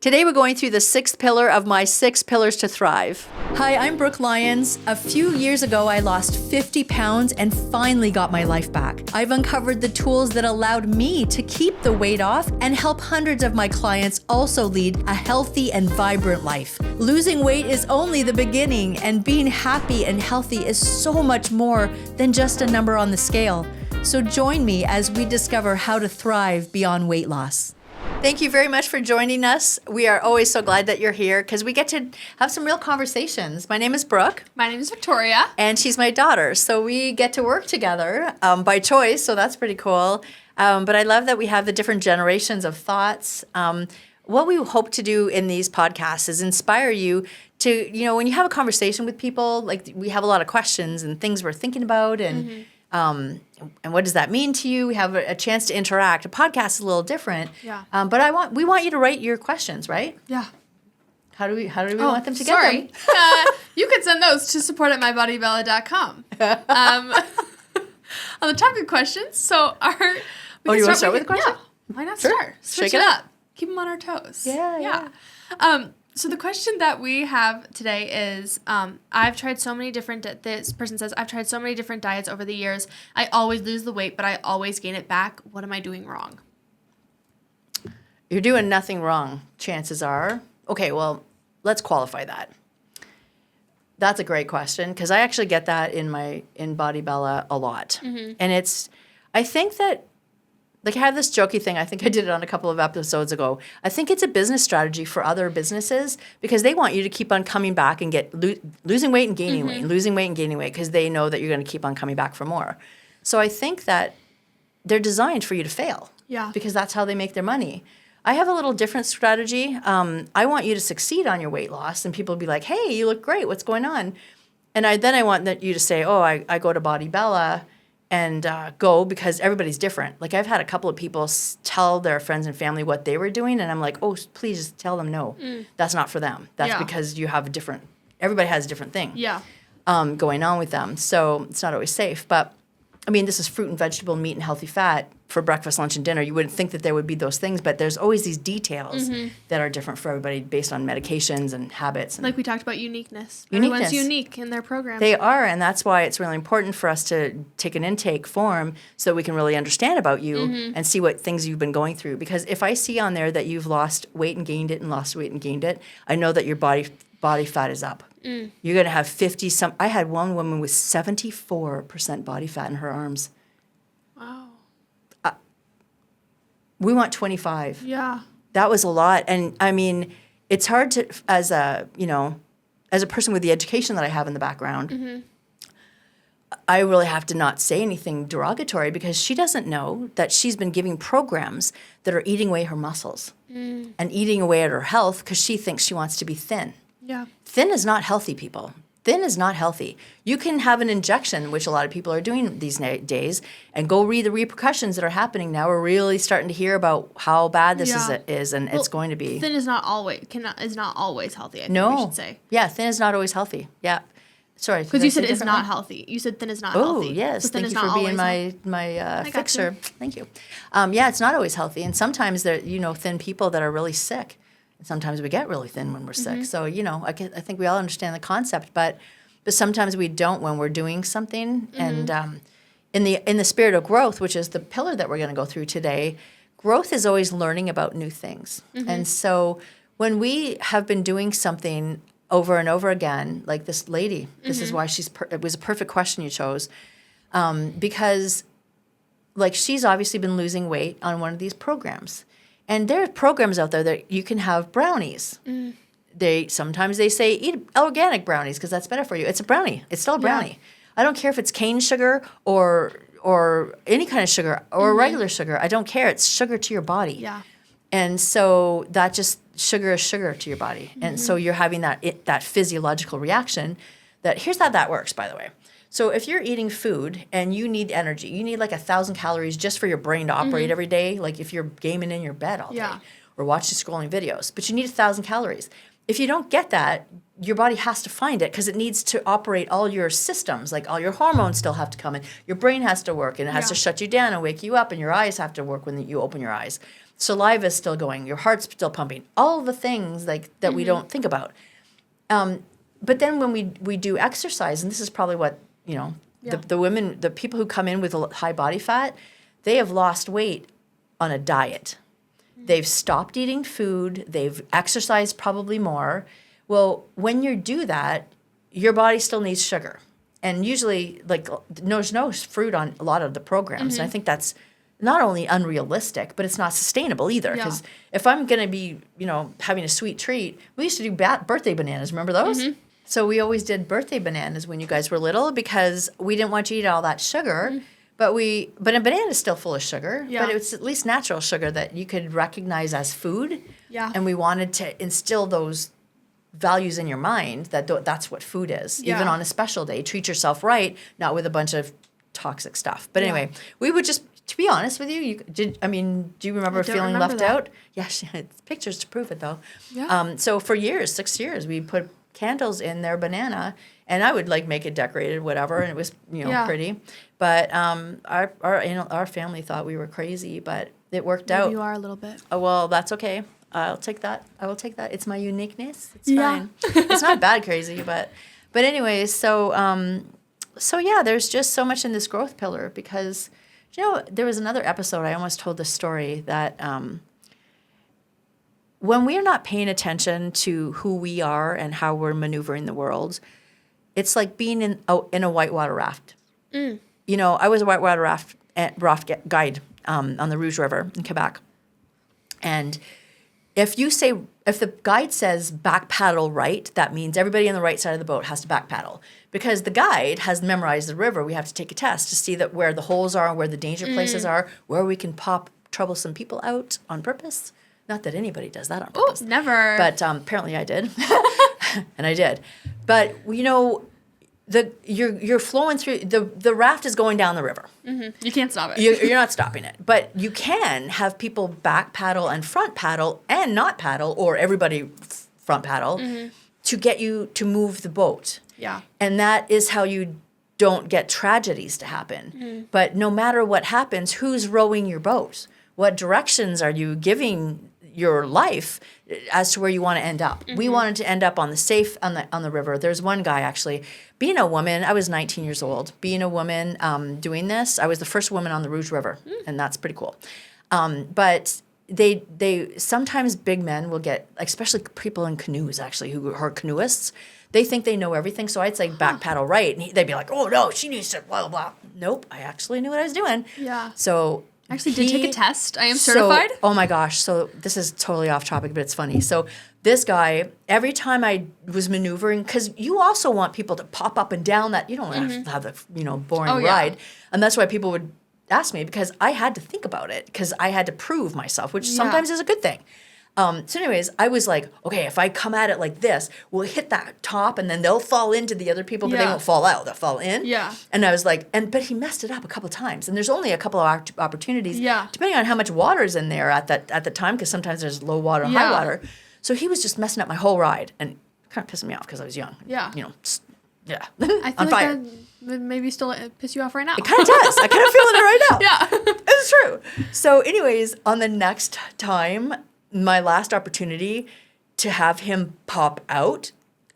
Today we're going through the sixth pillar of my 6 pillars to thrive. Hi, I'm Brooke Lyons. A few years ago, I lost 50 pounds and finally got my life back. I've uncovered the tools that allowed me to keep the weight off and help hundreds of my clients also lead a healthy and vibrant life. Losing weight is only the beginning, and being happy and healthy is so much more than just a number on the scale. So join me as we discover how to thrive beyond weight loss. Thank you very much for joining us. We are always so glad that you're here because we get to have some real conversations. My name is Brooke. My name is Victoria. And she's my daughter. So we get to work together by choice, so that's pretty cool. But I love that we have the different generations of thoughts. What we hope to do in these podcasts is inspire you to, when you have a conversation with people, like we have a lot of questions and things we're thinking about and and what does that mean to you? We have a chance to interact. A podcast is a little different. Yeah. But we want you to write your questions, right? Yeah. How do we want them to get sorry. them? You could send those to support@mybodybella.com. On the topic of questions, so you want to start with a question? Yeah. Why not Sure. start? Switch it up. Keep them on our toes. Yeah. So the question that we have today is, I've tried so many different, this person says, I've tried so many different diets over the years. I always lose the weight, but I always gain it back. What am I doing wrong? You're doing nothing wrong, chances are. Okay, well, let's qualify that. That's a great question because I actually get that in Body Bella a lot. Mm-hmm. And I think that, like I have this jokey thing, I think I did it on a couple of episodes ago. I think it's a business strategy for other businesses because they want you to keep on coming back and losing weight and gaining weight, and losing weight and gaining weight because they know that you're going to keep on coming back for more. So I think that they're designed for you to fail. Yeah. Because that's how they make their money. I have a little different strategy. I want you to succeed on your weight loss and people will be like, hey, you look great. What's going on? And I want you to say, oh, I go to Body Bella and go because everybody's different. Like I've had a couple of people tell their friends and family what they were doing, and I'm like, oh, please just tell them no. That's not for them. That's because you have everybody has a different thing going on with them. So it's not always safe. But, I mean, this is fruit and vegetable, meat and healthy fat for breakfast, lunch, and dinner. You wouldn't think that there would be those things, but there's always these details that are different for everybody based on medications and habits. And like we talked about uniqueness. Everyone's unique in their program. They are, and that's why it's really important for us to take an intake form so we can really understand about you and see what things you've been going through. Because if I see on there that you've lost weight and gained it and lost weight and gained it, I know that your body fat is up. You're going to have 50-some. I had one woman with 74% body fat in her arms. Wow. We want 25. Yeah. That was a lot. And I mean, it's hard to, as a person with the education that I have in the background, I really have to not say anything derogatory because she doesn't know that she's been giving programs that are eating away her muscles and eating away at her health because she thinks she wants to be thin. Yeah. Thin is not healthy, people. Thin is not healthy. You can have an injection, which a lot of people are doing these days, and go read the repercussions that are happening now. We're really starting to hear about how bad this is, and it's going to be. Thin is not always healthy. I think we should say. Yeah, thin is not always healthy. Yeah, sorry. Because you said it's not healthy. You said thin is not healthy. Oh yes, so thank you for being my fixer. Thank you. Yeah, it's not always healthy, and sometimes there thin people that are really sick. Sometimes we get really thin when we're sick. So, I think we all understand the concept, but sometimes we don't when we're doing something. And in the spirit of growth, which is the pillar that we're going to go through today, growth is always learning about new things. And so when we have been doing something over and over again, like this lady, this is why it was a perfect question you chose, because like she's obviously been losing weight on one of these programs. And there are programs out there that you can have brownies. Sometimes they say eat organic brownies because that's better for you. It's a brownie. It's still a brownie. Yeah. I don't care if it's cane sugar or any kind of sugar or regular sugar. I don't care. It's sugar to your body. Yeah. And so that just sugar is sugar to your body. And so you're having that physiological reaction. Here's how that works, by the way. So if you're eating food and you need energy, you need like 1,000 calories just for your brain to operate every day, like if you're gaming in your bed all day or watching scrolling videos, but you need 1,000 calories. If you don't get that, your body has to find it because it needs to operate all your systems, like all your hormones still have to come in. Your brain has to work and it has to shut you down and wake you up, and your eyes have to work when you open your eyes. saliva is still going, your heart's still pumping, all the things like that we don't think about. But then when we do exercise, and this is probably what, the women, the people who come in with a high body fat, they have lost weight on a diet. They've stopped eating food. They've exercised probably more. Well, when you do that, your body still needs sugar. And usually, like, there's no fruit on a lot of the programs. And I think that's not only unrealistic, but it's not sustainable either. Because if I'm going to be, having a sweet treat, we used to do birthday bananas. Remember those? So we always did birthday bananas when you guys were little because we didn't want you to eat all that sugar. But a banana is still full of sugar. But it's at least natural sugar that you could recognize as food. And we wanted to instill those values in your mind that that's what food is. Even on a special day, treat yourself right, not with a bunch of toxic stuff. But anyway, we would just, to be honest with you, do you remember feeling left out? Yeah, it's pictures to prove it though. So for 6 years, we put candles in their banana, and I would like make it decorated, whatever, and it was pretty. But our family thought we were crazy, but it worked out. You are a little bit. Oh, well, that's okay. I'll take that. I will take that. It's my uniqueness. It's fine. It's not bad crazy, but anyways, so there's just so much in this growth pillar because, there was another episode I almost told this story that when we are not paying attention to who we are and how we're maneuvering the world, it's like being in a whitewater raft. I was a whitewater raft guide on the Rouge River in Quebec, and if the guide says back paddle right, that means everybody on the right side of the boat has to back paddle. Because the guide has memorized the river, we have to take a test to see that where the holes are, where the danger places are, where we can pop troublesome people out on purpose. Not that anybody does that on purpose. Oh, never. But apparently I did. And I did. But, you're flowing through, the raft is going down the river. You can't stop it. You're not stopping it. But you can have people back paddle and front paddle and not paddle, or everybody front paddle, to get you to move the boat. Yeah. And that is how you don't get tragedies to happen. But no matter what happens, who's rowing your boat? What directions are you giving your life as to where you want to end up? We wanted to end up on the river. There's one guy actually. Being a woman, I was 19 years old. Being a woman doing this, I was the first woman on the Rouge River, and that's pretty cool. But they sometimes big men will get, especially people in canoes actually who are canoeists, they think they know everything. So I'd say back paddle right, and they'd be like, oh no, she needs to blah, blah, blah. Nope, I actually knew what I was doing. Yeah. So actually did take a test. I am certified. Oh my gosh. So this is totally off topic, but it's funny. So this guy, every time I was maneuvering, because you also want people to pop up and down that, you don't have to have the boring ride. And that's why people would ask me, because I had to think about it, because I had to prove myself, which sometimes is a good thing. So anyways, I was like, okay, if I come at it like this, we'll hit that top and then they'll fall into the other people, but they won't fall out. They'll fall in. Yeah. And I was like, but he messed it up a couple times. And there's only a couple of opportunities, depending on how much water is in there at the time, because sometimes there's low water and high water. So he was just messing up my whole ride and kind of pissing me off because I was young. Yeah. I feel like that would maybe still piss you off right now. It kind of does. I kind of feeling it right now. Yeah. It's true. So anyways, on the next time, my last opportunity to have him pop out,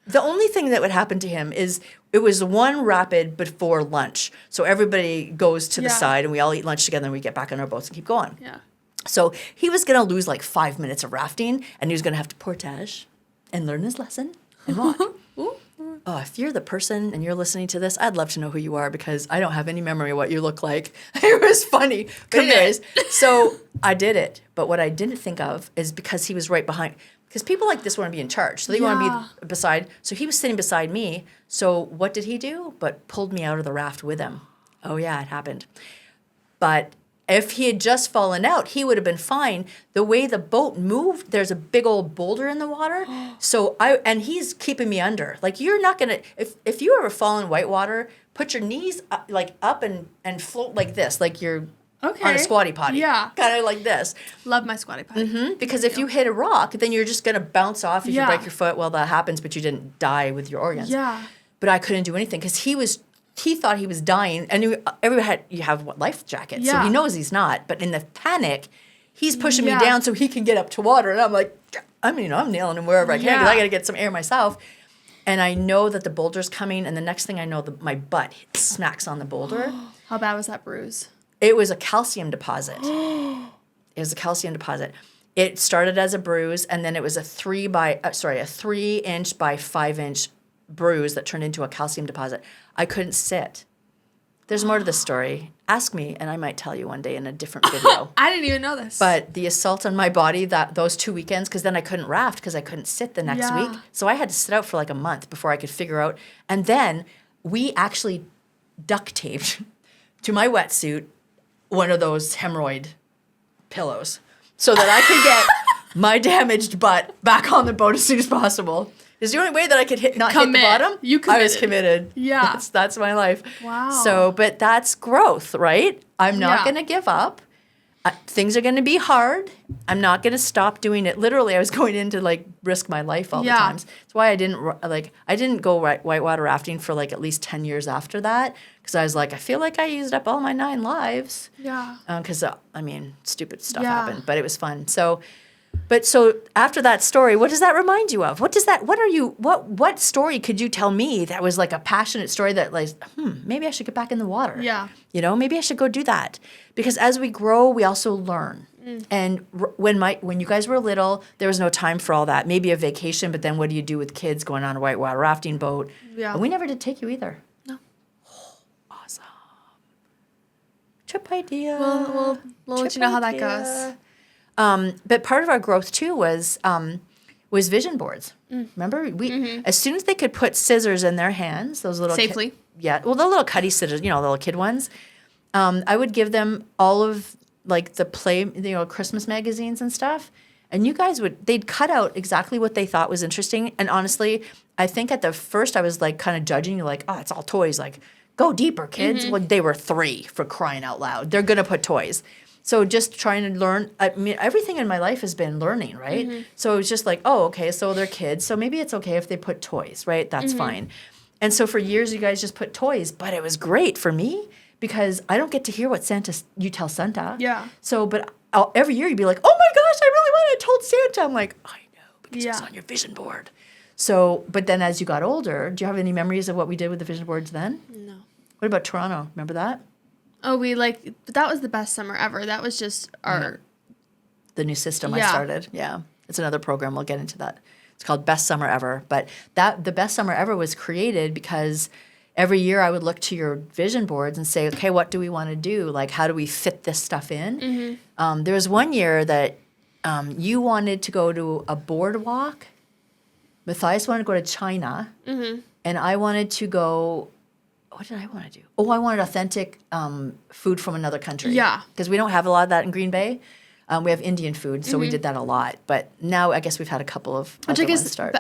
the only thing that would happen to him is it was one rapid before lunch. So everybody goes to the side and we all eat lunch together and we get back on our boats and keep going. Yeah. So he was going to lose like 5 minutes of rafting and he was going to have to portage and learn his lesson and walk. Oh, if you're the person and you're listening to this, I'd love to know who you are because I don't have any memory of what you look like. It was funny. But anyways, so I did it. But what I didn't think of is because he was right behind, because people like this want to be in charge. So they want to be beside. So he was sitting beside me. So what did he do? But pulled me out of the raft with him. Oh, yeah, it happened. But if he had just fallen out, he would have been fine. The way the boat moved, there's a big old boulder in the water. And he's keeping me under. Like, you're not going to, if you ever fall in whitewater, put your knees up and float like this, like you're on a squatty potty. Yeah. Kind of like this. Love my squatty potty. Because if you hit a rock, then you're just going to bounce off. If you break your foot, well, that happens, but you didn't die with your organs. Yeah. But I couldn't do anything because he thought he was dying, and you have life jackets, so he knows he's not. But in the panic, He's pushing me down so he can get up to water. And I'm like, I'm nailing him wherever I can because I got to get some air myself. And I know that the boulder's coming. And the next thing I know, my butt smacks on the boulder. How bad was that bruise? It was a calcium deposit. It started as a bruise, and then it was a 3-inch by 5-inch bruise that turned into a calcium deposit. I couldn't sit. There's more to the story. Ask me, and I might tell you one day in a different video. I didn't even know this. But the assault on my body those 2 weekends, because then I couldn't raft because I couldn't sit the next week. So I had to sit out for like a month before I could figure out. And then we actually duct taped to my wetsuit one of those hemorrhoid pillows so that I could get my damaged butt back on the boat as soon as possible. It's the only way that I could hit the bottom. You committed. I was committed. Yeah. That's my life. Wow. So, but that's growth, right? I'm not going to give up. Things are going to be hard. I'm not going to stop doing it. Literally, I was going in to like risk my life all the times. That's why I didn't go whitewater rafting for like at least 10 years after that, because I was like, I feel like I used up all my 9 lives. Yeah. Because stupid stuff happened, but it was fun. So after that story, what does that remind you of? What story could you tell me that was like a passionate story that like, maybe I should get back in the water. Yeah. Maybe I should go do that. Because as we grow, we also learn. And when you guys were little, there was no time for all that. Maybe a vacation, but then what do you do with kids going on a whitewater rafting boat? Yeah. And we never did take you either. No. Oh, awesome. Trip idea. We'll let you know how that goes. But part of our growth too was vision boards. Remember, as soon as they could put scissors in their hands, those little safely. The little cutty scissors, the little kid ones. I would give them all of like the Christmas magazines and stuff, and you guys they'd cut out exactly what they thought was interesting. And honestly, I think at the first I was like kind of judging you, like, oh, it's all toys. Like, go deeper, kids. Well, they were 3 for crying out loud. They're gonna put toys. So just trying to learn. I mean, everything in my life has been learning, right? So it was just like, oh, okay, so they're kids. So maybe it's okay if they put toys, right? That's fine. And so for years, you guys just put toys. But it was great for me because I don't get to hear what you tell Santa. Yeah. So, but every year you'd be like, oh my gosh, I really want it. I told Santa. I'm like, I know, because it's on your vision board. So, but then as you got older, do you have any memories of what we did with the vision boards then? No. What about Toronto? Remember that? Oh, that was the best summer ever. That was just the new system I started. Yeah. It's another program. We'll get into that. It's called Best Summer Ever. But the Best Summer Ever was created because every year I would look to your vision boards and say, okay, what do we want to do? Like, how do we fit this stuff in? There was one year that you wanted to go to a boardwalk. Matthias wanted to go to China. And I wanted to go... What did I want to do? Oh, I wanted authentic food from another country. Yeah. Because we don't have a lot of that in Green Bay. We have Indian food, so we did that a lot. But now I guess we've had a couple of other ones start.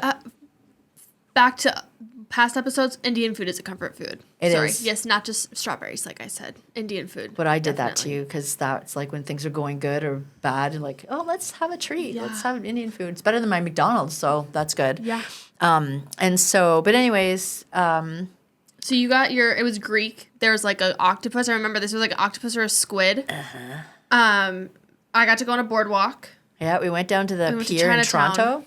Back to past episodes, Indian food is a comfort food. It is. Yes, not just strawberries, like I said. Indian food. But I did that too, because that's like when things are going good or bad, and like, oh, let's have a treat. Yeah. Let's have Indian food. It's better than my McDonald's, so that's good. Yeah. And so, but anyways... So you got it was Greek. There was like an octopus. I remember this was like an octopus or a squid. I got to go on a boardwalk. Yeah, we went down to the pier in Toronto.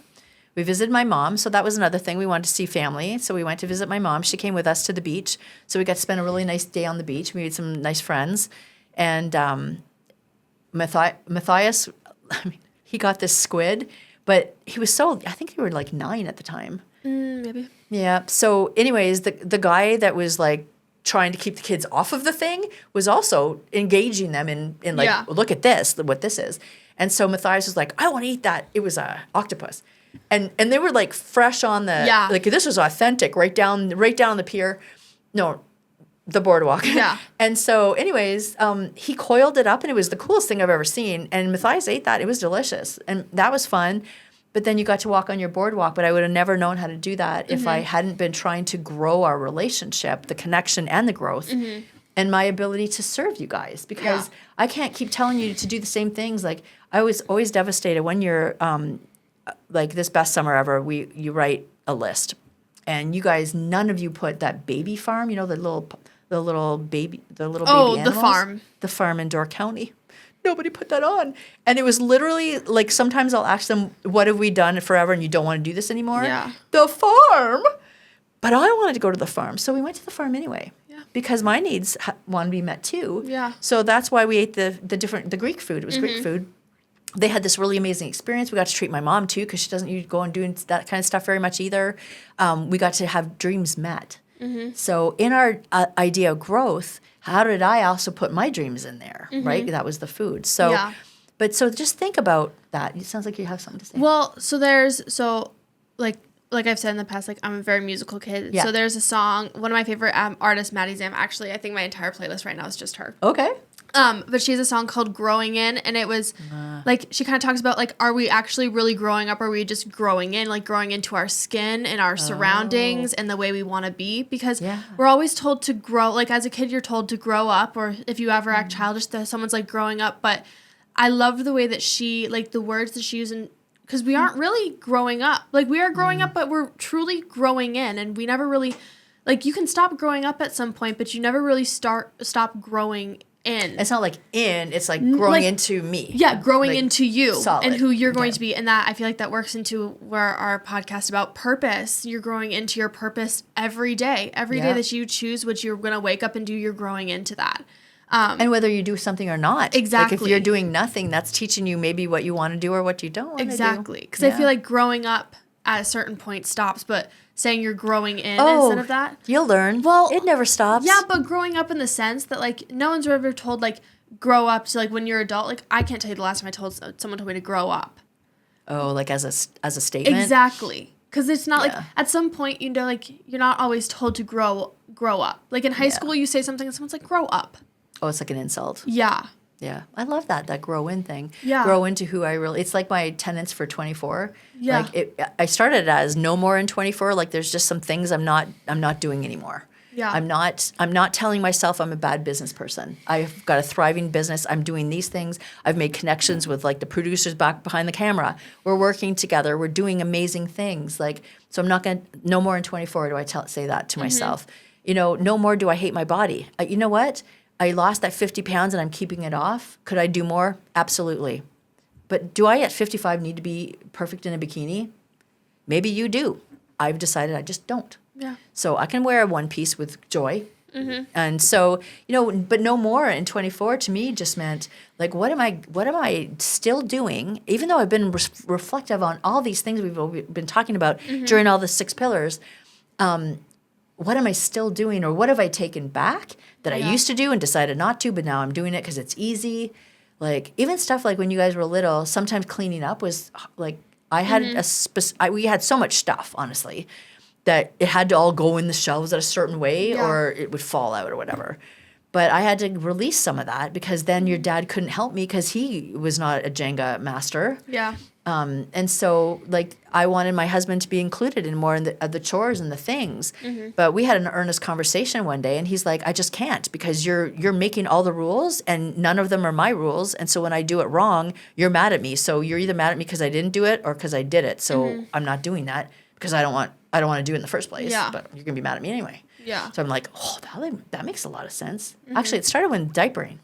We visited my mom, so that was another thing. We wanted to see family, so we went to visit my mom. She came with us to the beach, so we got to spend a really nice day on the beach. We made some nice friends. And Matthias, he got this squid, but he was I think they were like 9 at the time. Maybe. Yeah. So anyways, the guy that was like trying to keep the kids off of the thing was also engaging them in like, look at this, what this is. And so Matthias was like, I want to eat that. It was a octopus. And they were like fresh on the, like this was authentic right down the pier. No, the boardwalk. Yeah. And so anyways, he coiled it up and it was the coolest thing I've ever seen. And Matthias ate that. It was delicious. And that was fun. But then you got to walk on your boardwalk, but I would have never known how to do that if I hadn't been trying to grow our relationship, the connection and the growth, and my ability to serve you guys. Because I can't keep telling you to do the same things. Like, I was always devastated when you're, like this Best Summer Ever, you write a list. And you guys, none of you put that baby farm, the little baby animals. The farm. The farm in Door County. nobody put that on. And it was literally like, sometimes I'll ask them, what have we done forever and you don't want to do this anymore? Yeah. The farm. But I wanted to go to the farm. So we went to the farm anyway. Yeah. Because my needs want to be met too. Yeah. So that's why we ate the Greek food. It was Greek food. They had this really amazing experience. We got to treat my mom too, because she doesn't usually go and do that kind of stuff very much either. We got to have dreams met. So in our idea of growth, how did I also put my dreams in there, right? That was the food. So, Yeah. but so just think about that. It sounds like you have something to say. Well, like I've said in the past, like I'm a very musical kid. Yeah. So there's a song, one of my favorite artists, Maddie Zam. Actually, I think my entire playlist right now is just her. Okay. But she has a song called Growing In, and it was like, she kind of talks about like, are we actually really growing up, or are we just growing in, like growing into our skin and our surroundings and the way we want to be? Because we're always told to grow, like as a kid you're told to grow up, or if you ever act childish, that someone's like growing up. But I love the way that she, like the words that she used, because we aren't really growing up. Like we are growing up, but we're truly growing in, and we never really, like you can stop growing up at some point, but you never really stop growing in. It's not like it's like growing into me. Yeah, growing like, into you solid. And who you're going to be. And that, I feel like that works into where our podcast about purpose. You're growing into your purpose every day. Every day that you choose what you're going to wake up and do, you're growing into that. And whether you do something or not. Exactly. Like if you're doing nothing, that's teaching you maybe what you want to do or what you don't want to do. Exactly. Because I feel like growing up at a certain point stops, but saying you're growing in instead of that. You'll learn. Well, it never stops. Yeah, but growing up in the sense that like no one's ever told like grow up to like when you're adult. Like I can't tell you the last time someone told me to grow up. Oh, like as a statement? Exactly. Because it's not like at some point, you know, like you're not always told to grow up. Like in high school, you say something and someone's like, grow up. Oh, it's like an insult. Yeah. Yeah. I love that grow in thing. Yeah. Grow into who I really, it's like my tenets for 24. Yeah. Like I started as no more in 24. Like there's just some things I'm not doing anymore. Yeah. I'm not telling myself I'm a bad business person. I've got a thriving business. I'm doing these things. I've made connections with like the producers back behind the camera. We're working together. We're doing amazing things. Like, so I'm not going to, no more in 24 do I say that to myself. You know, no more do I hate my body. You know what? I lost that 50 pounds and I'm keeping it off. Could I do more? Absolutely. But do I at 55 need to be perfect in a bikini? Maybe you do. I've decided I just don't. Yeah. So I can wear a one piece with joy. And so, you know, but no more in 24 to me just meant like, what am I still doing? Even though I've been reflective on all these things we've been talking about during all the 6 pillars, what am I still doing, or what have I taken back that I used to do and decided not to, but now I'm doing it because it's easy? Like even stuff like when you guys were little, sometimes cleaning up was like I had we had so much stuff, honestly, that it had to all go in the shelves at a certain way or it would fall out or whatever. But I had to release some of that because then your dad couldn't help me because he was not a Jenga master. Yeah. And so, like, I wanted my husband to be included in more in the chores and the things. But we had an earnest conversation one day, and he's like, "I just can't because you're making all the rules, and none of them are my rules. And so when I do it wrong, you're mad at me. So you're either mad at me because I didn't do it or because I did it. So I'm not doing that because I don't want to do it in the first place. Yeah. But you're gonna be mad at me anyway." Yeah. So I'm like, "Oh, that makes a lot of sense." Actually, it started when diapering.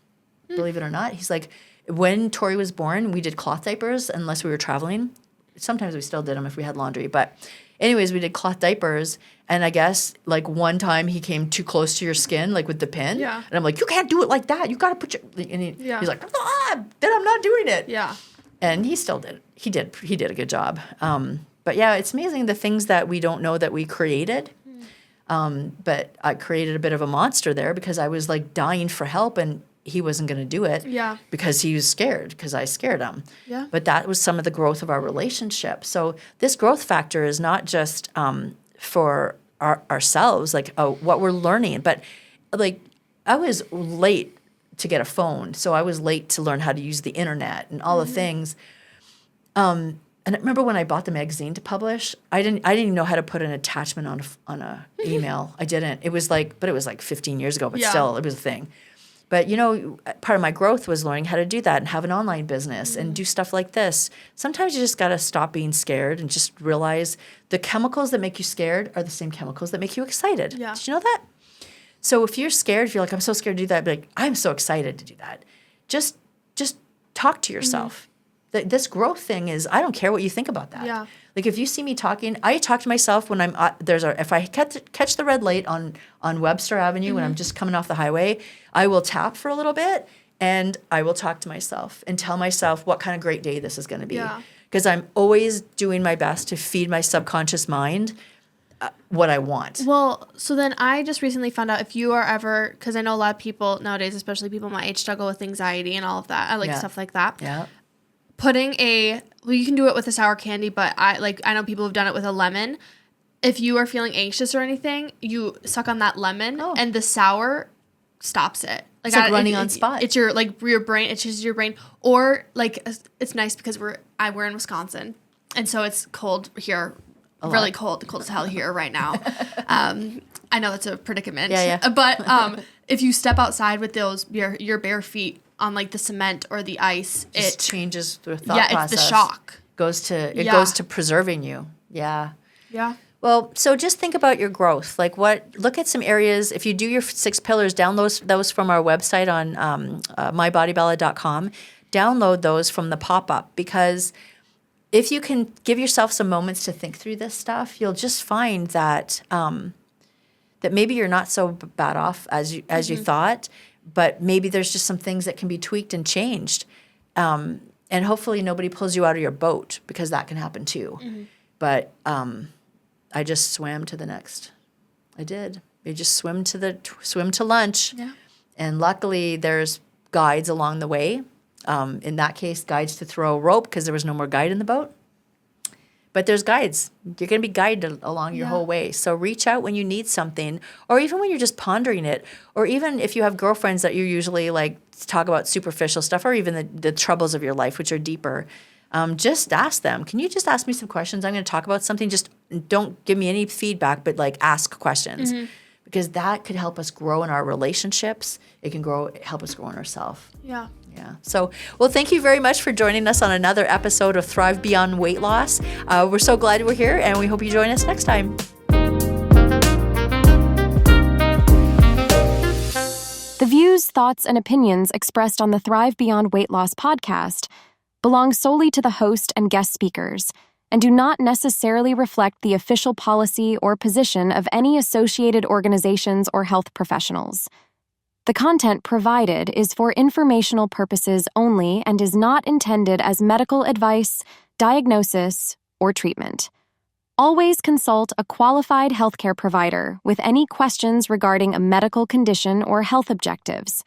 Believe it or not, he's like, when Tori was born, we did cloth diapers unless we were traveling. Sometimes we still did them if we had laundry. But anyways, we did cloth diapers. And I guess like one time he came too close to your skin, like with the pin. Yeah. And I'm like, you can't do it like that. You got to put your, and he's like, then I'm not doing it. Yeah. And he still did. He did a good job. But yeah, it's amazing the things that we don't know that we created. But I created a bit of a monster there because I was like dying for help and he wasn't going to do it because he was scared because I scared him. Yeah. But that was some of the growth of our relationship. So this growth factor is not just for ourselves, like what we're learning, but like I was late to get a phone. So I was late to learn how to use the internet and all the things. And I remember when I bought the magazine to publish, I didn't even know how to put an attachment on a email. I didn't. It was like 15 years ago, but still, it was a thing. But, you know, part of my growth was learning how to do that and have an online business and do stuff like this. Sometimes you just got to stop being scared and just realize the chemicals that make you scared are the same chemicals that make you excited. Yeah. Did you know that? So if you're scared, if you're like, I'm so scared to do that, be like, I'm so excited to do that. Just talk to yourself. This growth thing is, I don't care what you think about that. Yeah. Like if you see me talking, I talk to myself when I'm if I catch the red light on Webster Avenue when I'm just coming off the highway, I will tap for a little bit and I will talk to myself and tell myself what kind of great day this is going to be. Yeah. Because I'm always doing my best to feed my subconscious mind what I want. Well, so then I just recently found out if you are ever, because I know a lot of people nowadays, especially people my age, struggle with anxiety and all of that. I like stuff like that. Yeah. You can do it with a sour candy, but I know people have done it with a lemon. If you are feeling anxious or anything, you suck on that lemon and the sour stops it. It's like running on spot. It's your brain. It changes your brain. Or it's nice because we're in Wisconsin, and so it's cold here, really cold as hell here right now. I know that's a predicament. Yeah. But if you step outside with your bare feet on the cement or the ice, it changes the thought process. It's the shock. Goes to preserving you. Yeah. Yeah. Well, so just think about your growth. Look at some areas. If you do your 6 pillars, download those from our website on mybodybella.com. Download those from the pop-up, because if you can give yourself some moments to think through this stuff, you'll just find that that maybe you're not so bad off as you thought, but maybe there's just some things that can be tweaked and changed. And hopefully nobody pulls you out of your boat, because that can happen too. Mm-hmm. But I just swam to the next. I did. I just swim to lunch. Yeah. And luckily there's guides along the way. In that case, guides to throw a rope, because there was no more guide in the boat. But there's guides. You're going to be guided along your whole way. So reach out when you need something, or even when you're just pondering it, or even if you have girlfriends that you usually talk about superficial stuff, or even the troubles of your life, which are deeper. Just ask them. Can you just ask me some questions? I'm going to talk about something. Just don't give me any feedback, but ask questions, because that could help us grow in our relationships. It can help us grow in ourselves. Yeah. Yeah. So, well, thank you very much for joining us on another episode of Thrive Beyond Weight Loss. We're so glad we're here, and we hope you join us next time. The views, thoughts, and opinions expressed on the Thrive Beyond Weight Loss podcast belong solely to the host and guest speakers, and do not necessarily reflect the official policy or position of any associated organizations or health professionals. The content provided is for informational purposes only and is not intended as medical advice, diagnosis, or treatment. Always consult a qualified healthcare provider with any questions regarding a medical condition or health objectives.